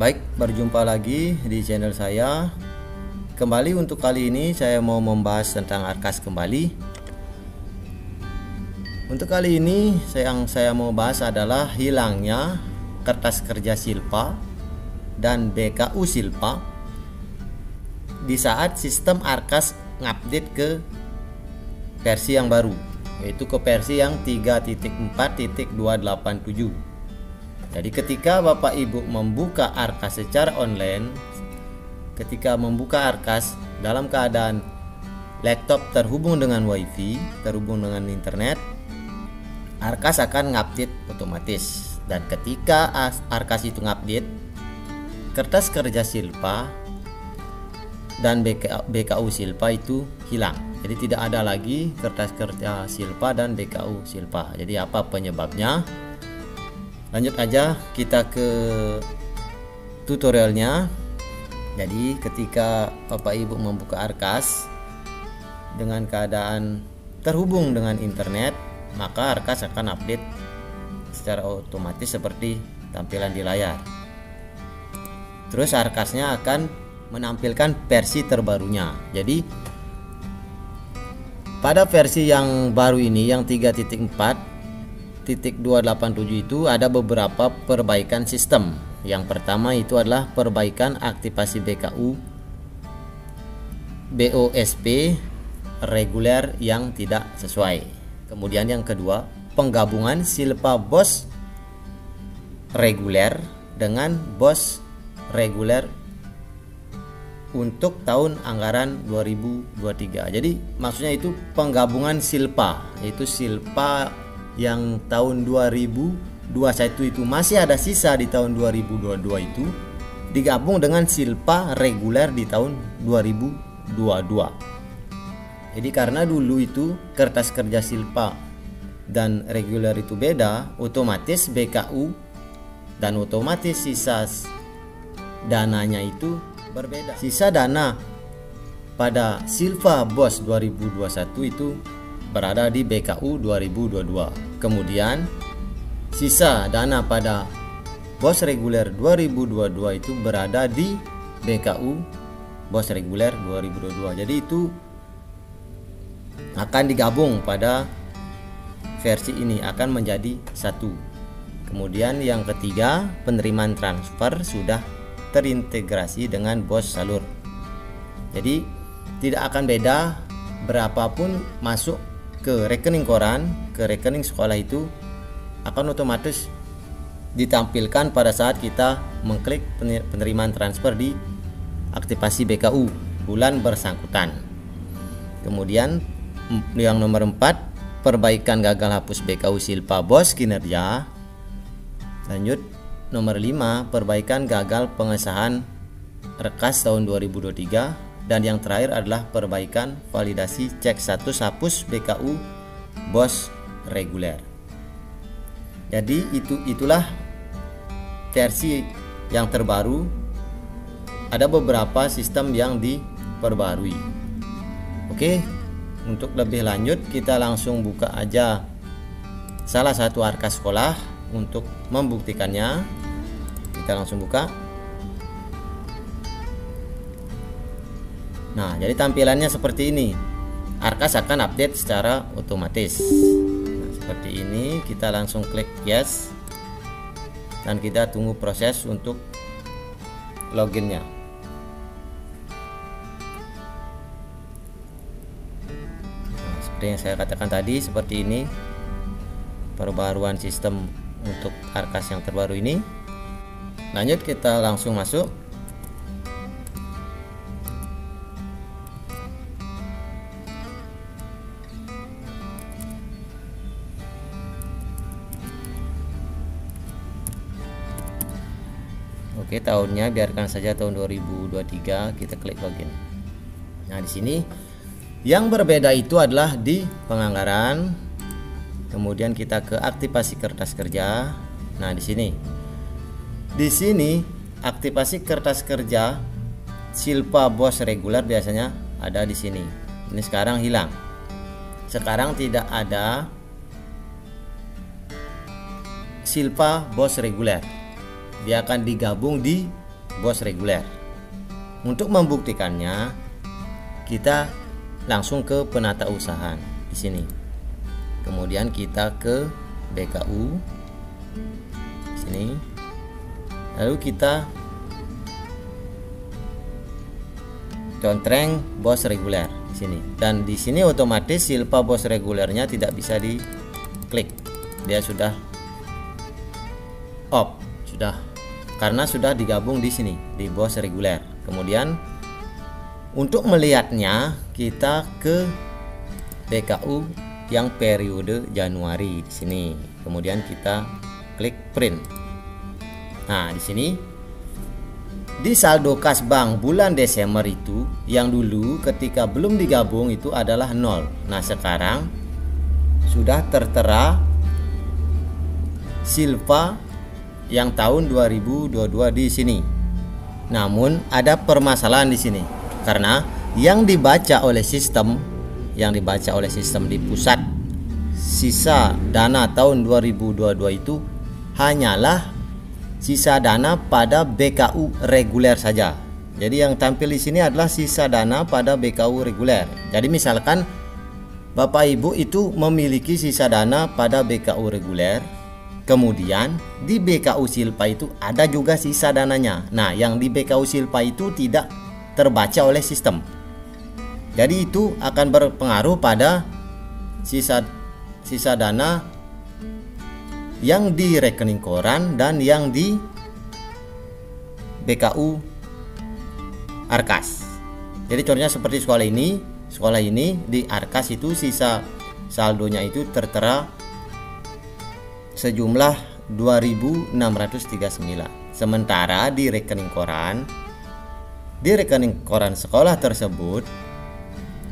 Baik, berjumpa lagi di channel saya. Kembali untuk kali ini saya mau membahas tentang Arkas kembali. Untuk kali ini yang saya mau bahas adalah hilangnya kertas kerja Silpa dan BKU Silpa di saat sistem Arkas ngupdate ke versi yang baru, yaitu ke versi yang 3.4.287. Jadi ketika Bapak Ibu membuka Arkas secara online, ketika membuka Arkas dalam keadaan laptop terhubung dengan WiFi, terhubung dengan internet, Arkas akan ngupdate otomatis. Dan ketika Arkas itu ngupdate, kertas kerja Silpa dan BKU Silpa itu hilang. Jadi tidak ada lagi kertas kerja Silpa dan BKU Silpa. Jadi apa penyebabnya? Lanjut aja kita ke tutorialnya. Jadi ketika Bapak Ibu membuka Arkas dengan keadaan terhubung dengan internet, maka Arkas akan update secara otomatis seperti tampilan di layar. Terus Arkasnya akan menampilkan versi terbarunya. Jadi pada versi yang baru ini yang 3.4.287 itu ada beberapa perbaikan sistem. Yang pertama itu adalah perbaikan aktivasi BKU BOSP reguler yang tidak sesuai. Kemudian yang kedua, penggabungan Silpa BOS reguler dengan BOS reguler untuk tahun anggaran 2023. Jadi maksudnya itu penggabungan Silpa, yaitu Silpa yang tahun 2021 itu masih ada sisa di tahun 2022 itu digabung dengan Silpa reguler di tahun 2022. Jadi karena dulu itu kertas kerja Silpa dan reguler itu beda, otomatis BKU dan otomatis sisa dananya itu berbeda. Sisa dana pada Silpa BOS 2021 itu berada di BKU 2022. Kemudian sisa dana pada BOS reguler 2022 itu berada di BKU BOS reguler 2022. Jadi itu akan digabung pada versi ini, akan menjadi satu. Kemudian yang ketiga, penerimaan transfer sudah terintegrasi dengan BOS salur. Jadi tidak akan beda berapapun masuk ke rekening koran, ke rekening sekolah itu akan otomatis ditampilkan pada saat kita mengklik penerimaan transfer di aktivasi BKU bulan bersangkutan. Kemudian yang nomor 4, perbaikan gagal hapus BKU Silpa BOS kinerja. Lanjut nomor 5, perbaikan gagal pengesahan Rekas tahun 2023. Dan yang terakhir adalah perbaikan validasi cek status hapus BKU BOS reguler. Jadi itulah versi yang terbaru. Ada beberapa sistem yang diperbarui. Oke, untuk lebih lanjut kita langsung buka aja salah satu Arkas sekolah untuk membuktikannya. Kita langsung buka. Nah, jadi tampilannya seperti ini. Arkas akan update secara otomatis. Nah, seperti ini, kita langsung klik yes. Dan kita tunggu proses untuk loginnya. Nah, seperti yang saya katakan tadi, seperti ini perbaruan sistem untuk Arkas yang terbaru ini. Lanjut kita langsung masuk. Oke, tahunnya biarkan saja tahun 2023, kita klik login. Nah, di sini yang berbeda itu adalah di penganggaran. Kemudian kita ke aktivasi kertas kerja. Nah, di sini aktivasi kertas kerja Silpa BOS reguler biasanya ada di sini. Ini sekarang hilang. Sekarang tidak ada Silpa BOS reguler. Dia akan digabung di bos reguler. Untuk membuktikannya, kita langsung ke penatausahaan di sini. Kemudian kita ke BKU di sini. Lalu kita contreng bos reguler di sini. Dan di sini otomatis silpa bos regulernya tidak bisa diklik. Dia sudah off, karena sudah digabung di sini di bos reguler. Kemudian untuk melihatnya kita ke BKU yang periode Januari di sini. Kemudian kita klik print. Nah, di sini di saldo kas bank bulan Desember itu yang dulu ketika belum digabung itu adalah 0. Nah, sekarang sudah tertera silpa yang tahun 2022 di sini. Namun ada permasalahan di sini karena yang dibaca oleh sistem di pusat sisa dana tahun 2022 itu hanyalah sisa dana pada BKU reguler saja. Jadi yang tampil di sini adalah sisa dana pada BKU reguler. Jadi misalkan Bapak Ibu itu memiliki sisa dana pada BKU reguler, kemudian di BKU Silpa itu ada juga sisa dananya. Nah, yang di BKU Silpa itu tidak terbaca oleh sistem. Jadi itu akan berpengaruh pada sisa dana yang di rekening koran dan yang di BKU Arkas. Jadi contohnya seperti sekolah ini di Arkas itu sisa saldonya itu tertera sejumlah 2.639. Sementara di rekening koran sekolah tersebut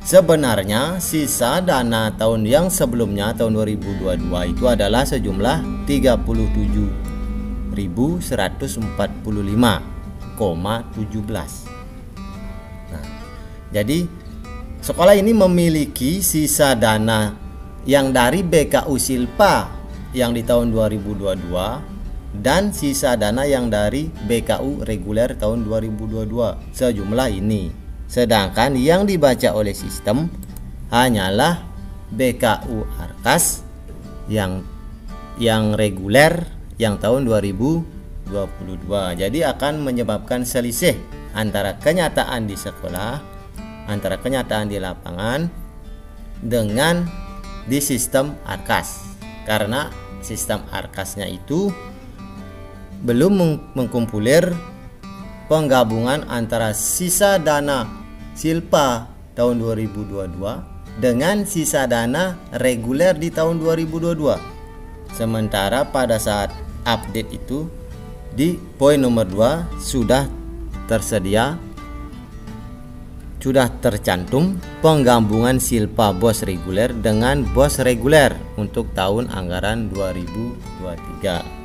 sebenarnya sisa dana tahun yang sebelumnya tahun 2022 itu adalah sejumlah 37.145,17. Nah, jadi sekolah ini memiliki sisa dana yang dari BKU Silpa yang di tahun 2022 dan sisa dana yang dari BKU reguler tahun 2022 sejumlah ini. Sedangkan yang dibaca oleh sistem hanyalah BKU Arkas yang reguler yang tahun 2022. Jadi akan menyebabkan selisih antara kenyataan di sekolah, antara kenyataan di lapangan dengan di sistem Arkas. Karena sistem Arkasnya itu belum mengkumpulir penggabungan antara sisa dana Silpa tahun 2022 dengan sisa dana reguler di tahun 2022. Sementara pada saat update itu di poin nomor 2 sudah tercantum penggabungan silpa bos reguler dengan bos reguler untuk tahun anggaran 2023.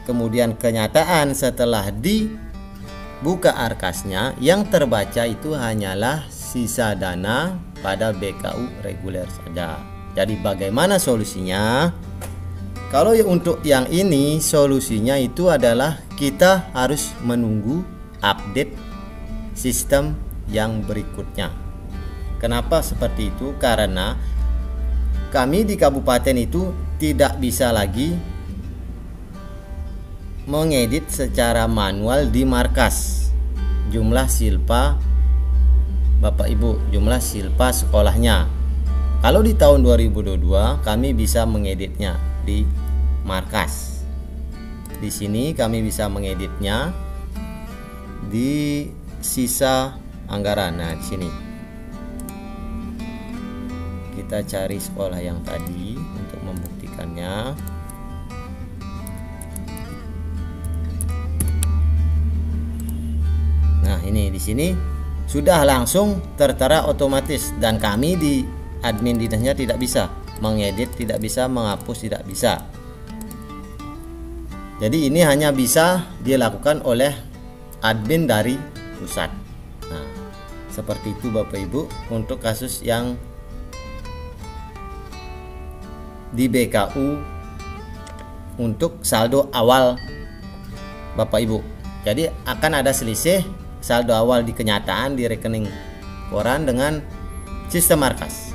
Kemudian kenyataan setelah dibuka Arkasnya yang terbaca itu hanyalah sisa dana pada BKU reguler saja. Jadi bagaimana solusinya? Kalau untuk yang ini solusinya itu adalah kita harus menunggu update sistem yang berikutnya. Kenapa seperti itu? Karena kami di kabupaten itu tidak bisa lagi mengedit secara manual di markas jumlah silpa Bapak Ibu, jumlah silpa sekolahnya. Kalau di tahun 2022 kami bisa mengeditnya di markas. Di sini kami bisa mengeditnya di sisa anggaran. Nah, di sini kita cari sekolah yang tadi untuk membuktikannya. Nah, ini di sini sudah langsung tertera otomatis dan kami di admin dinasnya tidak bisa mengedit, tidak bisa menghapus, tidak bisa. Jadi ini hanya bisa dilakukan oleh admin dari pusat. Nah, seperti itu Bapak Ibu untuk kasus yang di BKU untuk saldo awal Bapak Ibu. Jadi akan ada selisih saldo awal di kenyataan di rekening koran dengan sistem markas.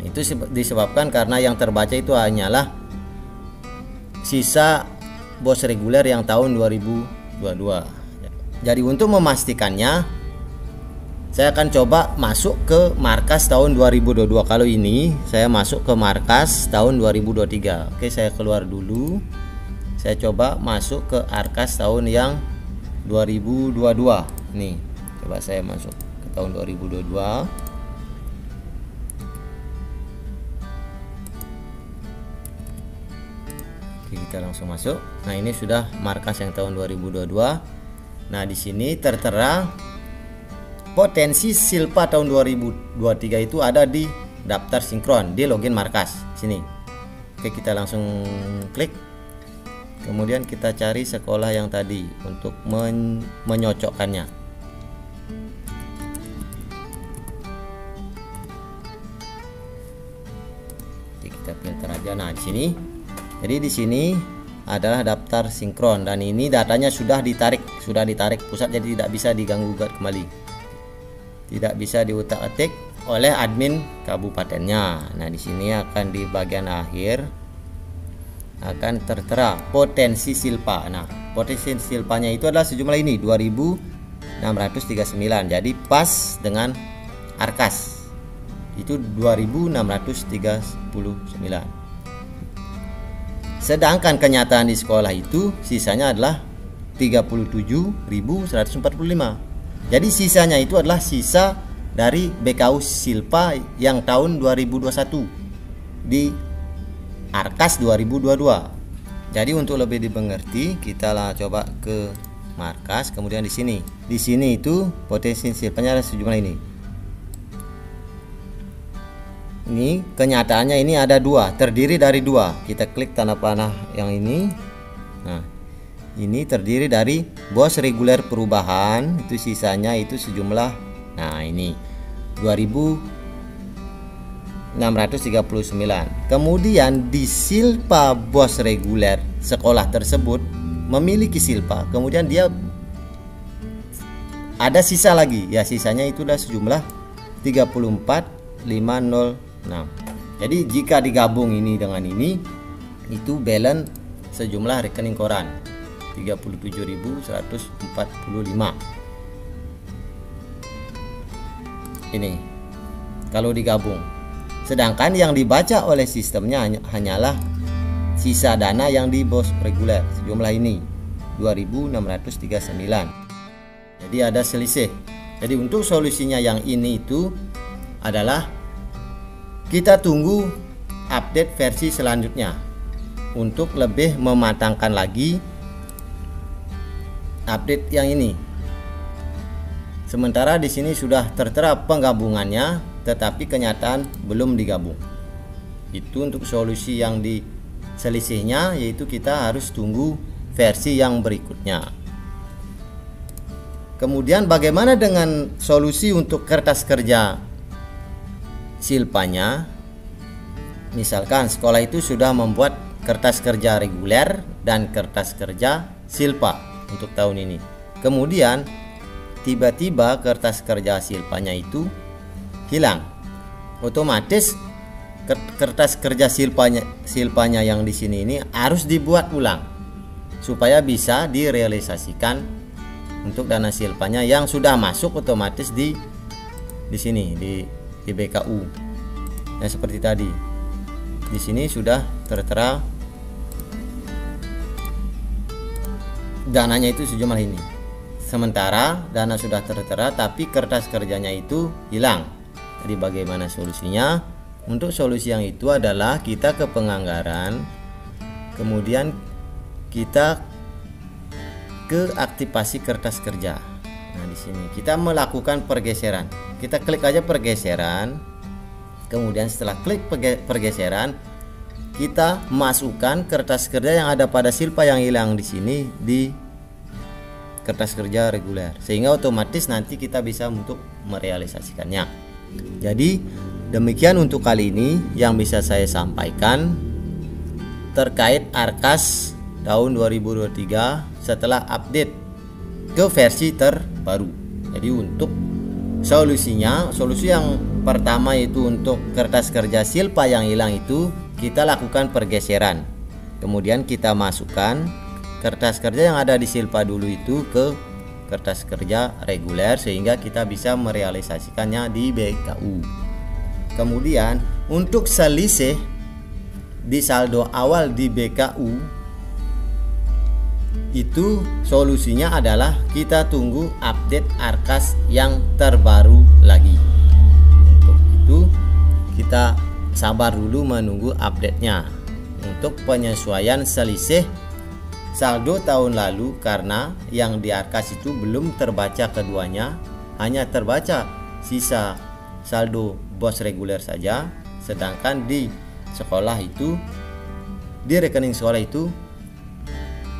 Itu disebabkan karena yang terbaca itu hanyalah sisa bos reguler yang tahun 2022. Jadi untuk memastikannya, saya akan coba masuk ke markas tahun 2022. Kalau ini saya masuk ke markas tahun 2023. Oke, saya keluar dulu. Saya coba masuk ke arkas tahun yang 2022. Nih, coba saya masuk ke tahun 2022. Oke, kita langsung masuk. Nah, ini sudah markas yang tahun 2022. Nah, di sini tertera potensi silpa tahun 2023 itu ada di daftar sinkron di login markas sini. Oke, kita langsung klik. Kemudian kita cari sekolah yang tadi untuk menyocokkannya. Oke, kita filter aja. Nah, di sini. Jadi di sini adalah daftar sinkron dan ini datanya sudah ditarik pusat, jadi tidak bisa diganggu gugat kembali. Tidak bisa diutak-atik oleh admin kabupatennya. Nah, di sini akan di bagian akhir akan tertera potensi silpa. Nah, potensi silpanya itu adalah sejumlah ini 2639. Jadi pas dengan arkas itu 2639. Sedangkan kenyataan di sekolah itu sisanya adalah 37.145. Jadi sisanya itu adalah sisa dari BKU Silpa yang tahun 2021 di arkas 2022. Jadi untuk lebih dimengerti, kita lah coba ke markas, kemudian di sini. Di sini itu potensi silpanya ada sejumlah ini. Ini kenyataannya ini ada dua, terdiri dari dua. Kita klik tanda panah yang ini. Nah, ini terdiri dari bos reguler perubahan, itu sisanya itu sejumlah, nah ini 2.639. Kemudian di silpa bos reguler sekolah tersebut memiliki silpa, kemudian dia ada sisa lagi, ya sisanya itu udah sejumlah 34.506. Jadi jika digabung ini dengan ini, itu balance sejumlah rekening koran 37.145. Ini kalau digabung. Sedangkan yang dibaca oleh sistemnya hanyalah sisa dana yang di bos reguler sejumlah ini 2.639. Jadi ada selisih. Jadi untuk solusinya yang ini itu adalah kita tunggu update versi selanjutnya untuk lebih mematangkan lagi update yang ini. Sementara di sini sudah tertera penggabungannya, tetapi kenyataan belum digabung. Itu untuk solusi yang di selisihnya, yaitu kita harus tunggu versi yang berikutnya. Kemudian bagaimana dengan solusi untuk kertas kerja silpanya? Misalkan sekolah itu sudah membuat kertas kerja reguler dan kertas kerja silpa untuk tahun ini. Kemudian tiba-tiba kertas kerja silpanya itu hilang. Otomatis kertas kerja silpanya yang di sini ini harus dibuat ulang supaya bisa direalisasikan untuk dana silpanya yang sudah masuk otomatis di sini di BKU. Nah, seperti tadi. Di sini sudah tertera dananya itu sejumlah ini. Sementara dana sudah tertera tapi kertas kerjanya itu hilang. Jadi bagaimana solusinya? Untuk solusi yang itu adalah kita ke penganggaran, kemudian kita ke aktivasi kertas kerja. Nah, di sini kita melakukan pergeseran. Kita klik aja pergeseran. Kemudian setelah klik pergeseran, kita masukkan kertas kerja yang ada pada silpa yang hilang di sini di kertas kerja reguler, sehingga otomatis nanti kita bisa untuk merealisasikannya. Jadi demikian untuk kali ini yang bisa saya sampaikan terkait arkas tahun 2023 setelah update ke versi terbaru. Jadi untuk solusinya, solusi yang pertama itu untuk kertas kerja Silpa yang hilang itu kita lakukan pergeseran. Kemudian kita masukkan kertas kerja yang ada di Silpa dulu itu ke kertas kerja reguler sehingga kita bisa merealisasikannya di BKU. Kemudian untuk selisih di saldo awal di BKU itu solusinya adalah kita tunggu update Arkas yang terbaru lagi. Untuk itu kita sabar dulu menunggu update-nya untuk penyesuaian selisih saldo tahun lalu, karena yang di Arkas itu belum terbaca keduanya, hanya terbaca sisa saldo BOS reguler saja, sedangkan di sekolah itu, di rekening sekolah itu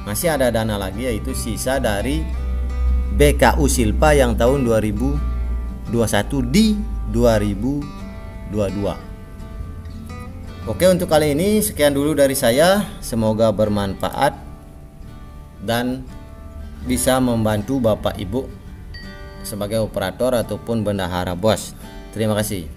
masih ada dana lagi, yaitu sisa dari BKU Silpa yang tahun 2021 di 2022. Oke, untuk kali ini sekian dulu dari saya, semoga bermanfaat dan bisa membantu Bapak Ibu sebagai operator ataupun bendahara BOS. Terima kasih.